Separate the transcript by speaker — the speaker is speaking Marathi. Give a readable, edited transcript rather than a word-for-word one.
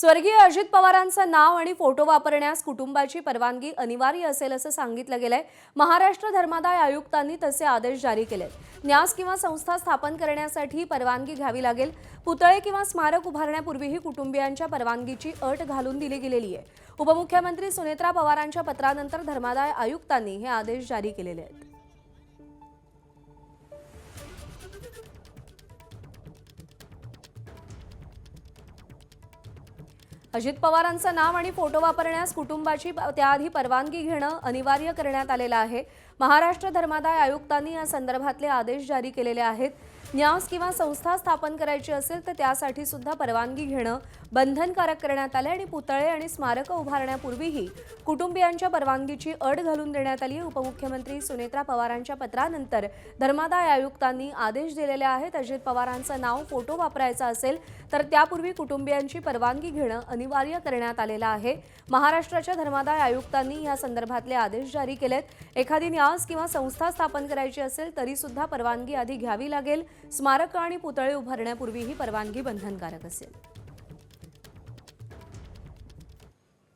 Speaker 1: स्वर्गीय अजित पवारांचं नाव आणि फोटो वापरण्यास कुटुंबाची परवानगी अनिवार्य असेल असं सांगितलं गेलंय। महाराष्ट्र धर्मादाय आयुक्तांनी तसे आदेश जारी केलेत। न्यास किंवा संस्था स्थापन करण्यासाठी परवानगी घ्यावी लागेल। पुतळे किंवा स्मारक उभारण्यापूर्वीही कुटुंबियांच्या परवानगीची अट घालून दिली गेलेली आहे। उपमुख्यमंत्री सुनेत्रा पवारांच्या पत्रानंतर धर्मादाय आयुक्तांनी हे आदेश जारी केलेले आहेत। अजित पवारांचं नाव आणि फोटो वापरण्यास कुटुंबाची त्याआधी परवानगी घेणं अनिवार्य करण्यात आलेलं आहे। महाराष्ट्र धर्मादाय आयुक्तांनी या संदर्भातले आदेश जारी केलेले आहेत। न्यास किंवा संस्था स्थापन करायची असेल तर त्यासाठी सुद्धा परवानगी घेणं बंधनकारक करण्यात आले आणि पुतळे आणि स्मारक उभारण्यापूर्वीही कुटुंबियांच्या परवानगीची अट घालून देण्यात आली आहे। उपमुख्यमंत्री सुनेत्रा पवारांच्या पत्रानंतर धर्मादाय आयुक्तांनी आदेश दिलेले आहेत। अजित पवारांचं नाव फोटो वापरायचा असेल तर त्यापूर्वी कुटुंबियांची परवानगी घेणं अनिवार्य करण्यात आलेलं आहे। महाराष्ट्राच्या धर्मादाय आयुक्तांनी या संदर्भातले आदेश जारी केलेत। एखादी न्यास किंवा संस्था स्थापन करायची असेल तरी सुद्धा परवानगी आधी घ्यावी लागेल। स्मारक आणि पुतळे उभारण्यापूर्वी ही परवानगी बंधनकारक असेल।